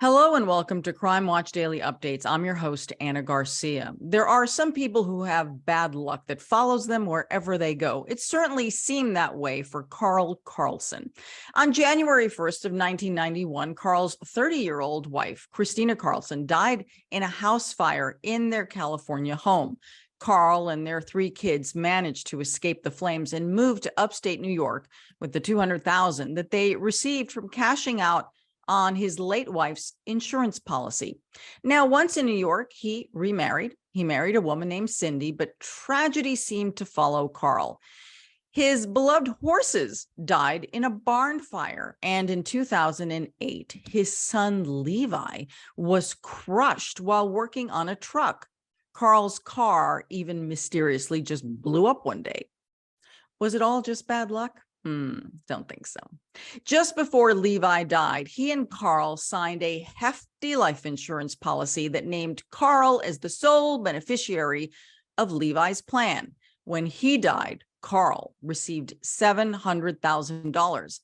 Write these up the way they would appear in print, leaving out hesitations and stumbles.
Hello and welcome to Crime Watch Daily Updates. I'm your host, Anna Garcia. There are some people who have bad luck that follows them wherever they go. It certainly seemed that way for Karl Karlsen. On January 1st of 1991, Karl's 30-year-old wife, Christina Karlsen, died in a house fire in their California home. Karl and their three kids managed to escape the flames and move to upstate New York with the $200,000 that they received from cashing out on his late wife's insurance policy. Now, once in New York, he remarried. He married a woman named Cindy, but tragedy seemed to follow Karl. His beloved horses died in a barn fire, and in 2008, his son Levi was crushed while working on a truck. Karl's car even mysteriously just blew up one day. Was it all just bad luck? Don't think so. Just before Levi died, he and Karl signed a hefty life insurance policy that named Karl as the sole beneficiary of Levi's plan. When he died, Karl received $700,000.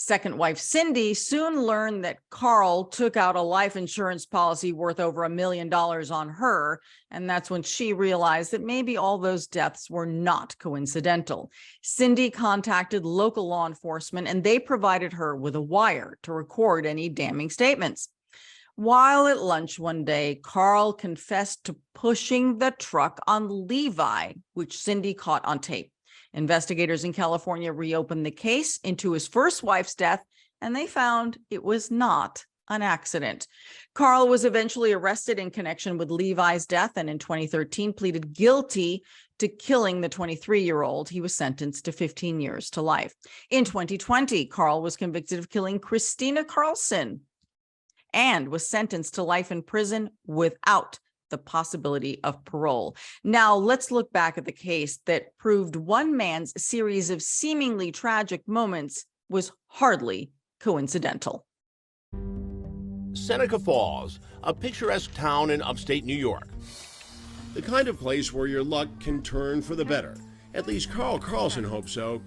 Second wife Cindy soon learned that Karl took out a life insurance policy worth over $1 million on her, and that's when she realized that maybe all those deaths were not coincidental. Cindy contacted local law enforcement, and they provided her with a wire to record any damning statements. While at lunch one day, Karl confessed to pushing the truck on Levi, which Cindy caught on tape. Investigators in California reopened the case into his first wife's death, and they found it was not an accident. Karl was eventually arrested in connection with Levi's death, and in 2013 pleaded guilty to killing the 23-year-old. He was sentenced to 15 years to life. In 2020, Karl was convicted of killing Christina Karlsen and was sentenced to life in prison without the possibility of parole. Now, let's look back at the case that proved one man's series of seemingly tragic moments was hardly coincidental. Seneca Falls, a picturesque town in upstate New York. The kind of place where your luck can turn for the better. At least Karl Karlsen hopes so.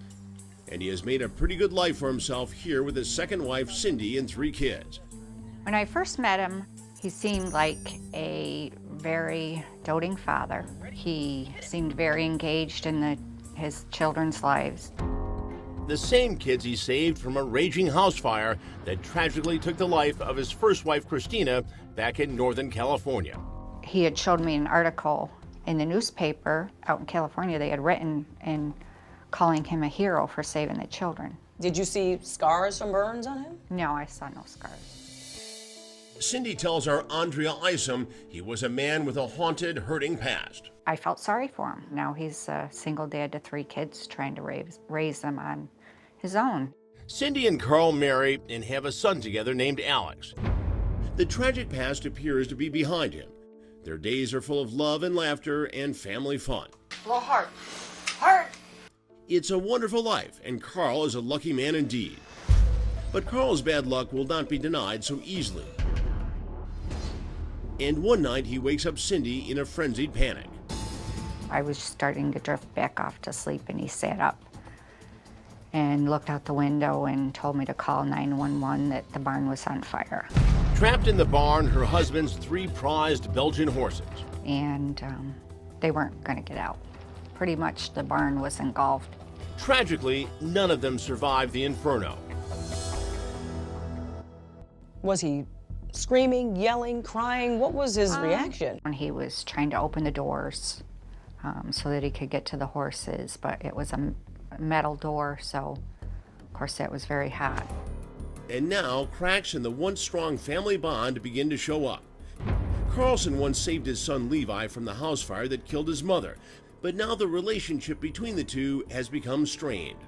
And he has made a pretty good life for himself here with his second wife, Cindy, and three kids. When I first met him, he seemed like a very doting father. He seemed very engaged in his children's lives. The same kids he saved from a raging house fire that tragically took the life of his first wife, Christina, back in Northern California. He had showed me an article in the newspaper out in California they had written and calling him a hero for saving the children. Did you see scars from burns on him? No, I saw no scars. Cindy tells our Andrea Isom he was a man with a haunted, hurting past. I felt sorry for him. Now he's a single dad to three kids trying to raise them on his own. Cindy and Karl marry and have a son together named Alex. The tragic past appears to be behind him. Their days are full of love and laughter and family fun. Little heart. Heart! It's a wonderful life, and Karl is a lucky man indeed. But Karl's bad luck will not be denied so easily. And one night he wakes up Cindy in a frenzied panic. I was starting to drift back off to sleep, and he sat up and looked out the window and told me to call 911 that the barn was on fire. Trapped in the barn, her husband's three prized Belgian horses. And they weren't going to get out. Pretty much the barn was engulfed. Tragically, none of them survived the inferno. Was he screaming, yelling, crying? What was his reaction? When he was trying to open the doors so that he could get to the horses, but it was a metal door, so of course that was very hot. And now cracks in the once strong family bond begin to show up. Karlsen once saved his son Levi from the house fire that killed his mother, but now the relationship between the two has become strained.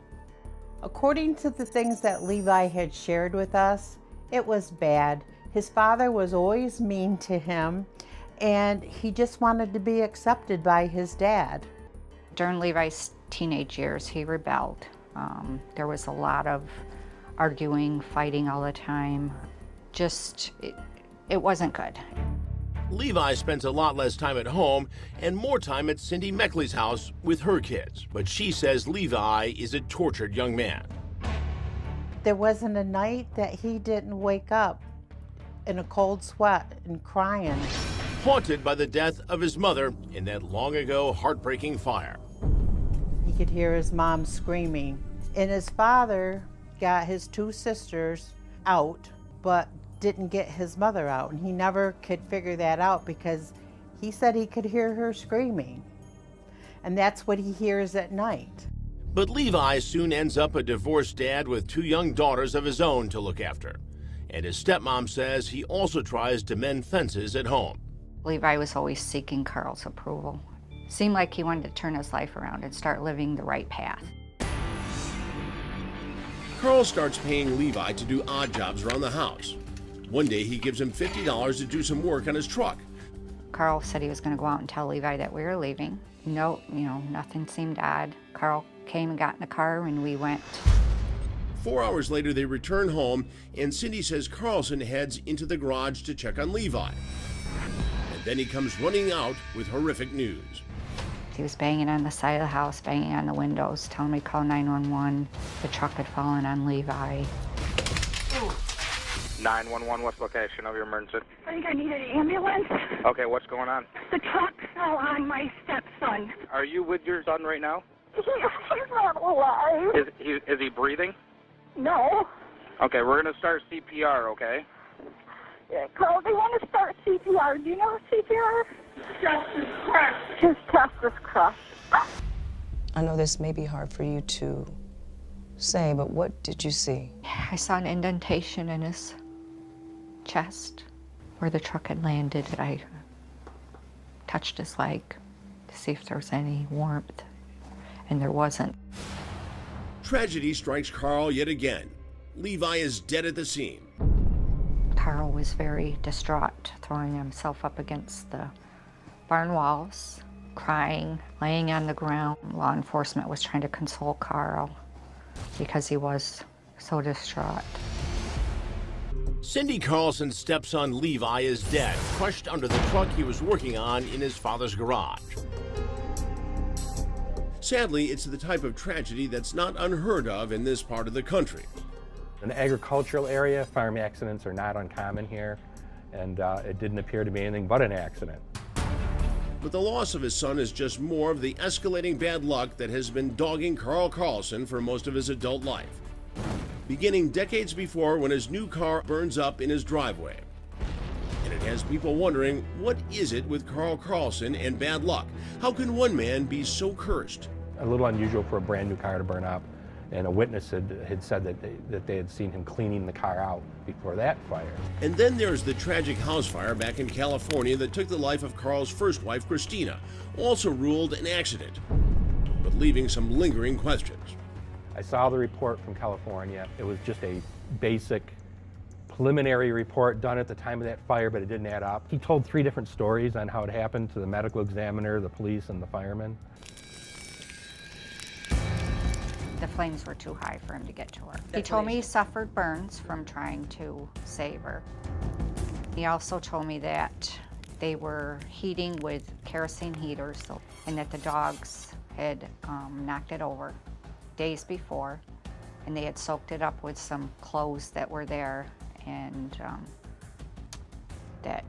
According to the things that Levi had shared with us, it was bad. His father was always mean to him, and he just wanted to be accepted by his dad. During Levi's teenage years, he rebelled. There was a lot of arguing, fighting all the time. It wasn't good. Levi spends a lot less time at home and more time at Cindy Meckley's house with her kids, but she says Levi is a tortured young man. There wasn't a night that he didn't wake up in a cold sweat and crying. Haunted by the death of his mother in that long ago heartbreaking fire. He could hear his mom screaming. And his father got his 2 sisters out, but didn't get his mother out. And he never could figure that out because he said he could hear her screaming. And that's what he hears at night. But Levi soon ends up a divorced dad with 2 young daughters of his own to look after. And his stepmom says he also tries to mend fences at home. Levi was always seeking Karl's approval. Seemed like he wanted to turn his life around and start living the right path. Karl starts paying Levi to do odd jobs around the house. One day he gives him $50 to do some work on his truck. Karl said he was going to go out and tell Levi that we were leaving. No, nothing seemed odd. Karl came and got in the car and we went. 4 hours later they return home and Cindy says Karlsen heads into the garage to check on Levi. And then he comes running out with horrific news. He was banging on the side of the house, banging on the windows, telling me to call 911. The truck had fallen on Levi. 911, what's the location of your emergency? I think I need an ambulance. Okay, what's going on? The truck fell on my stepson. Are you with your son right now? He's not alive. Is he breathing? No. Okay, we're going to start CPR, okay? Yeah, Carl, they want to start CPR. Do you know CPR? Chest is crushed. His chest is crushed. I know this may be hard for you to say, but what did you see? I saw an indentation in his chest where the truck had landed. I touched his leg to see if there was any warmth, and there wasn't. Tragedy strikes Karl yet again. Levi is dead at the scene. Karl was very distraught, throwing himself up against the barn walls, crying, laying on the ground. Law enforcement was trying to console Karl because he was so distraught. Cindy Karlsen's stepson Levi is dead, crushed under the truck he was working on in his father's garage. Sadly, it's the type of tragedy that's not unheard of in this part of the country. An agricultural area, farm accidents are not uncommon here, and it didn't appear to be anything but an accident. But the loss of his son is just more of the escalating bad luck that has been dogging Karl Karlsen for most of his adult life, beginning decades before when his new car burns up in his driveway. And it has people wondering, what is it with Karl Karlsen and bad luck? How can one man be so cursed? A little unusual for a brand new car to burn up, and a witness had said that they had seen him cleaning the car out before that fire. And then there's the tragic house fire back in California that took the life of Karl's first wife, Christina, also ruled an accident, but leaving some lingering questions. I saw the report from California. It was just a basic preliminary report done at the time of that fire, but it didn't add up. He told 3 different stories on how it happened to the medical examiner, the police, and the firemen. The flames were too high for him to get to her. He told me he suffered burns from trying to save her. He also told me that they were heating with kerosene heaters, and that the dogs had knocked it over days before, and they had soaked it up with some clothes that were there, and that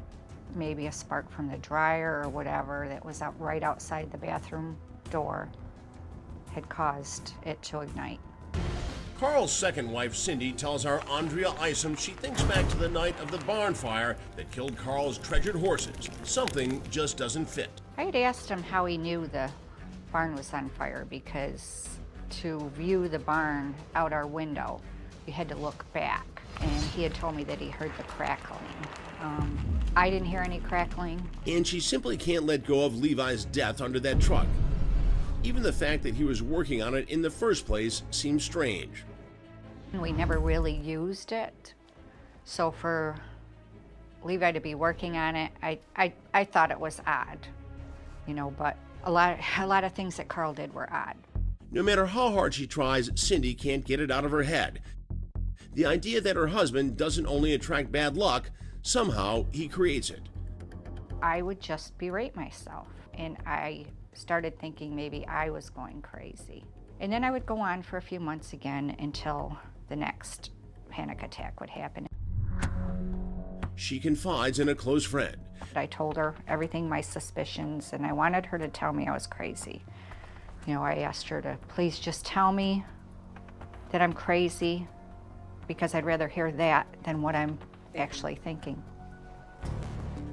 maybe a spark from the dryer or whatever that was out right outside the bathroom door had caused it to ignite. Karl's second wife, Cindy, tells our Andrea Isom she thinks back to the night of the barn fire that killed Karl's treasured horses. Something just doesn't fit. I had asked him how he knew the barn was on fire, because to view the barn out our window, you had to look back, and he had told me that he heard the crackling. I didn't hear any crackling. And she simply can't let go of Levi's death under that truck. Even the fact that he was working on it in the first place seems strange. We never really used it, so for Levi to be working on it, I thought it was odd, but a lot of things that Karl did were odd. No matter how hard she tries, Cindy can't get it out of her head. The idea that her husband doesn't only attract bad luck, somehow he creates it. I would just berate myself, and I started thinking maybe I was going crazy. And then I would go on for a few months again until the next panic attack would happen. she confides in a close friend. I told her everything, my suspicions, and I wanted her to tell me I was crazy. You know, I asked her to please just tell me that I'm crazy, because I'd rather hear that than what I'm actually thinking.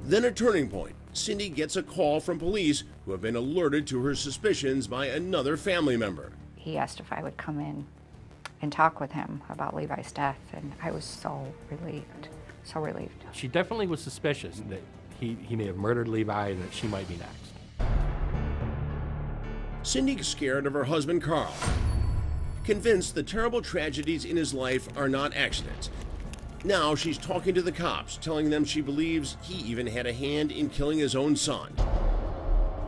Then a turning point. Cindy gets a call from police who have been alerted to her suspicions by another family member. He asked if I would come in and talk with him about Levi's death, and I was so relieved, so relieved. She definitely was suspicious that he may have murdered Levi and that she might be next. Cindy's scared of her husband, Karl. Convinced the terrible tragedies in his life are not accidents. Now she's talking to the cops, telling them she believes he even had a hand in killing his own son.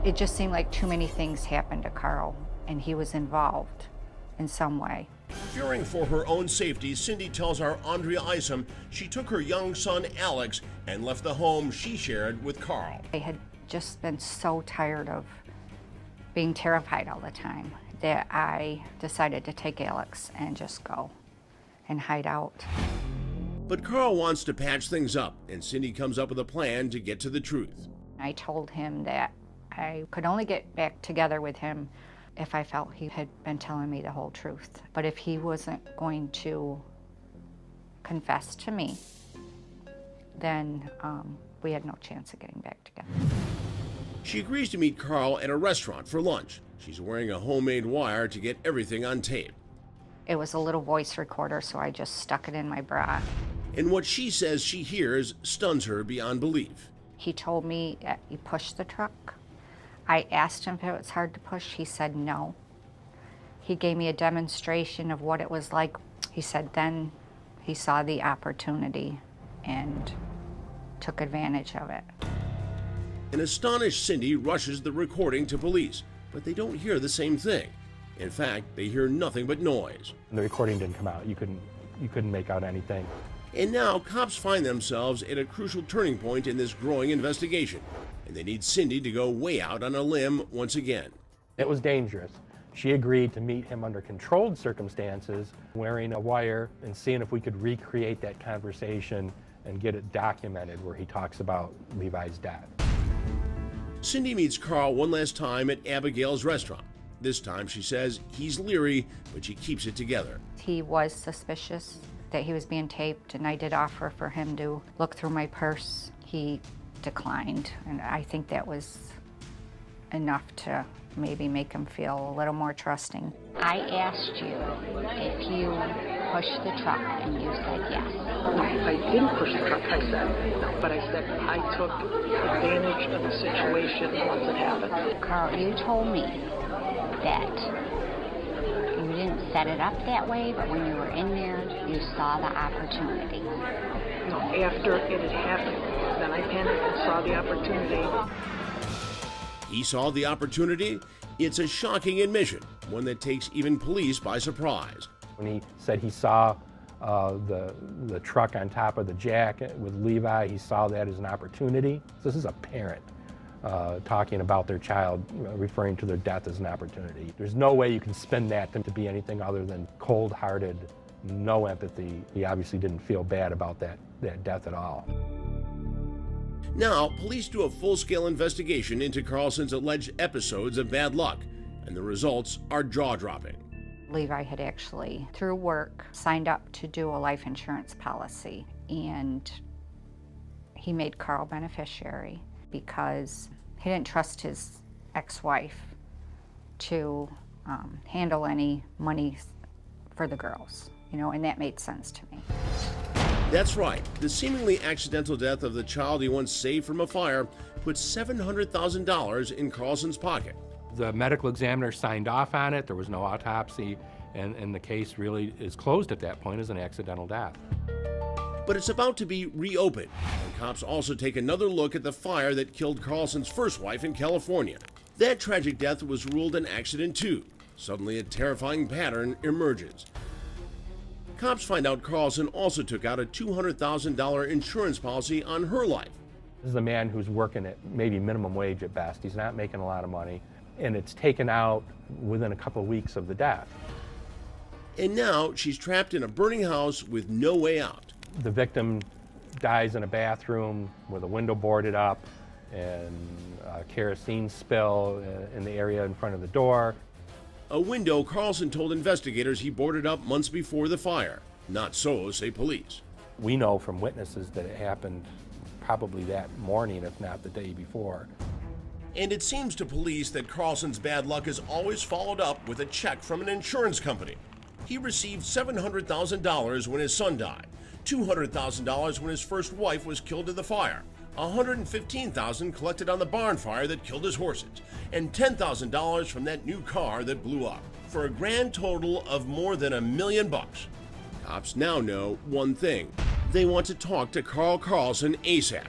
It just seemed like too many things happened to Karl, and he was involved in some way. Fearing for her own safety, Cindy tells our Andrea Isom she took her young son, Alex, and left the home she shared with Karl. I had just been so tired of being terrified all the time that I decided to take Alex and just go and hide out. But Karl wants to patch things up, and Cindy comes up with a plan to get to the truth. I told him that I could only get back together with him if I felt he had been telling me the whole truth. But if he wasn't going to confess to me, then we had no chance of getting back together. She agrees to meet Karl at a restaurant for lunch. She's wearing a homemade wire to get everything on tape. It was a little voice recorder, so I just stuck it in my bra. And what she says she hears stuns her beyond belief. He told me that he pushed the truck. I asked him if it was hard to push. He said no. He gave me a demonstration of what it was like. He said then he saw the opportunity and took advantage of it. An astonished Cindy rushes the recording to police, but they don't hear the same thing. In fact, they hear nothing but noise. The recording didn't come out. You couldn't make out anything. And now cops find themselves at a crucial turning point in this growing investigation, and they need Cindy to go way out on a limb once again. It was dangerous. She agreed to meet him under controlled circumstances, wearing a wire, and seeing if we could recreate that conversation and get it documented where he talks about Levi's death. Cindy meets Karl one last time at Abigail's restaurant. This time she says he's leery, but she keeps it together. He was suspicious that he was being taped, and I did offer for him to look through my purse. He declined, and I think that was enough to maybe make him feel a little more trusting. I asked you if you pushed the truck, and you said yes. I didn't push the truck, I said, but I said I took advantage of the situation once it happened. Karl, you told me that you didn't set it up that way, but when you were in there, you saw the opportunity. No, after it had happened, then I panicked and saw the opportunity. He saw the opportunity? It's a shocking admission, one that takes even police by surprise. When he said he saw the truck on top of the jack with Levi, he saw that as an opportunity. This is a parent talking about their child, referring to their death as an opportunity. There's no way you can spin that to be anything other than cold-hearted, no empathy. He obviously didn't feel bad about that death at all. Now, police do a full-scale investigation into Karlsen's alleged episodes of bad luck, and the results are jaw-dropping. Levi had actually, through work, signed up to do a life insurance policy, and he made Karl beneficiary because he didn't trust his ex-wife to handle any money for the girls, and that made sense to me. That's right. The seemingly accidental death of the child he once saved from a fire put $700,000 in Karlsen's pocket. The medical examiner signed off on it. There was no autopsy, and the case really is closed at that point as an accidental death. But it's about to be reopened, and cops also take another look at the fire that killed Karlsen's first wife in California. That tragic death was ruled an accident too. Suddenly a terrifying pattern emerges. Cops find out Karlsen also took out a $200,000 insurance policy on her life. This is a man who's working at maybe minimum wage at best. He's not making a lot of money, and it's taken out within a couple of weeks of the death. And now she's trapped in a burning house with no way out. The victim dies in a bathroom with a window boarded up and a kerosene spill in the area in front of the door. A window Karlsen told investigators he boarded up months before the fire. Not so, say police. We know from witnesses that it happened probably that morning, if not the day before. And it seems to police that Karlsen's bad luck is always followed up with a check from an insurance company. He received $700,000 when his son died, $200,000 when his first wife was killed in the fire, $115,000 collected on the barn fire that killed his horses, and $10,000 from that new car that blew up, for a grand total of more than $1 million. Cops now know one thing. They want to talk to Karl Karlsen ASAP.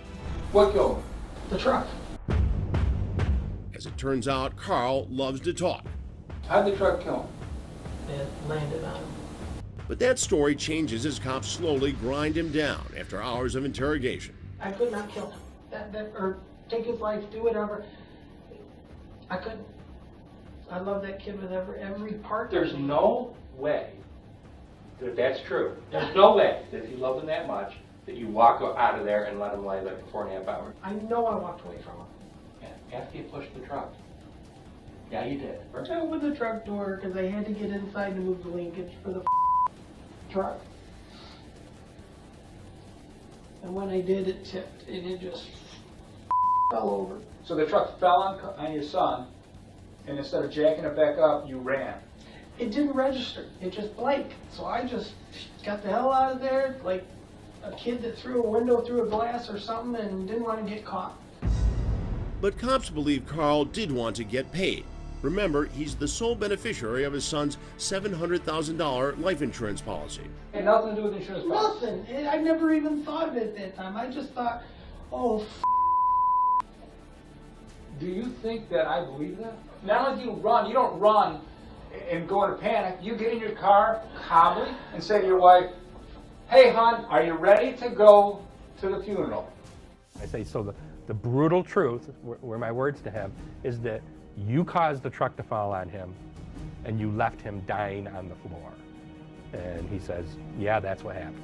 What killed him? The truck. As it turns out, Karl loves to talk. How'd the truck kill him? It landed on him. But that story changes as cops slowly grind him down after hours of interrogation. I could not kill him. Or take his life, do whatever. I couldn't. I love that kid with every part. There's no way that that's true. There's no way that if you love him that much that you walk out of there and let him lay there for 4.5 hours. I know I walked away from him. Yeah, after you pushed the truck. Yeah, you did. I opened the truck door because I had to get inside to move the linkage for the truck. And when I did, it tipped and it just fell over. So the truck fell on your son, and instead of jacking it back up, you ran. It didn't register. It just blanked. So I just got the hell out of there like a kid that threw a window through a glass or something and didn't want to get caught. But cops believe Karl did want to get paid. Remember, he's the sole beneficiary of his son's $700,000 life insurance policy. It had nothing to do with insurance policy. Nothing. I never even thought of it at that time. I just thought, oh, Do you think that I believe that? Not only do you run, you don't run and go in a panic. You get in your car calmly and say to your wife, hey, hon, are you ready to go to the funeral? I say, so the brutal truth, were my words to him, is that you caused the truck to fall on him and you left him dying on the floor. And he says, yeah, that's what happened.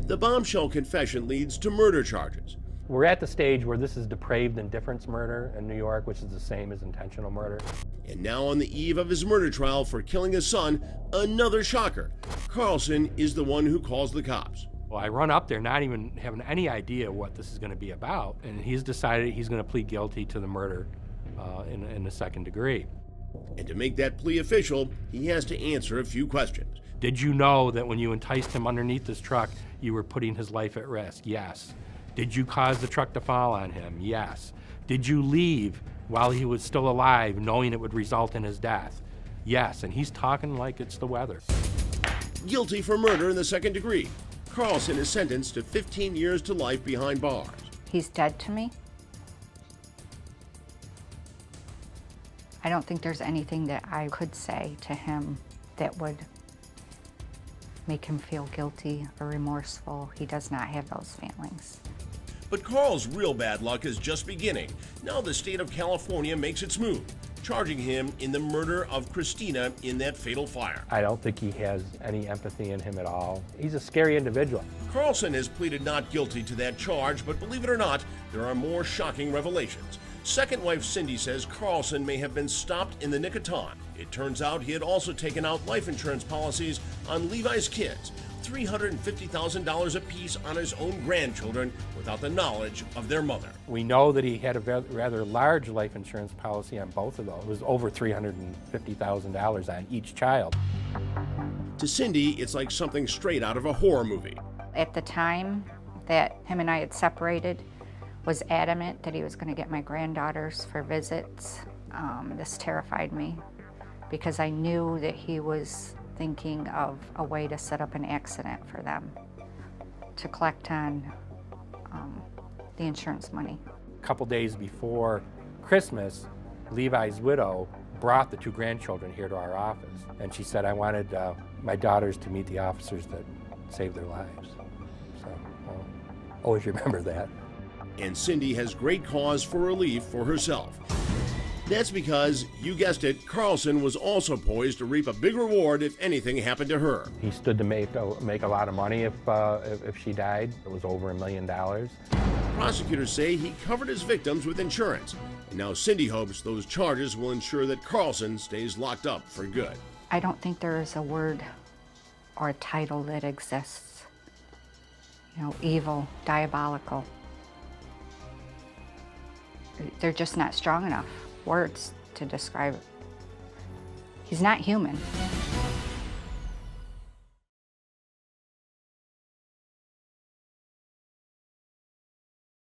The bombshell confession leads to murder charges. We're at the stage where this is depraved indifference murder in New York, which is the same as intentional murder. And now on the eve of his murder trial for killing his son, another shocker. Karlsen is the one who calls the cops. Well, I run up there not even having any idea what this is going to be about, and he's decided he's going to plead guilty to the murder in the second degree. And to make that plea official, he has to answer a few questions. Did you know that when you enticed him underneath this truck, you were putting his life at risk? Yes. Did you cause the truck to fall on him? Yes. Did you leave while he was still alive, knowing it would result in his death? Yes, and he's talking like it's the weather. Guilty for murder in the second degree. Karlsen is sentenced to 15 years to life behind bars. He's dead to me. I don't think there's anything that I could say to him that would make him feel guilty or remorseful. He does not have those feelings. But Karl's real bad luck is just beginning. Now the state of California makes its move, charging him in the murder of Christina in that fatal fire. I don't think he has any empathy in him at all. He's a scary individual. Karlsen has pleaded not guilty to that charge, but believe it or not, there are more shocking revelations. Second wife Cindy says Karlsen may have been stopped in the nick of time. It turns out he had also taken out life insurance policies on Levi's kids, $350,000 apiece on his own grandchildren without the knowledge of their mother. We know that he had a rather large life insurance policy on both of those. It was over $350,000 on each child. To Cindy, it's like something straight out of a horror movie. At the time that him and I had separated, was adamant that he was going to get my granddaughters for visits. This terrified me because I knew that he was thinking of a way to set up an accident for them to collect on the insurance money. A couple days before Christmas, Levi's widow brought the two grandchildren here to our office, and she said, I wanted my daughters to meet the officers that saved their lives. So I'll always remember that. And Cindy has great cause for relief for herself. That's because, you guessed it, Karlsen was also poised to reap a big reward if anything happened to her. He stood to make a lot of money if she died. It was over $1 million. Prosecutors say he covered his victims with insurance. And now Cindy hopes those charges will ensure that Karlsen stays locked up for good. I don't think there is a word or a title that exists. You know, evil, diabolical. They're just not strong enough words to describe it. He's not human.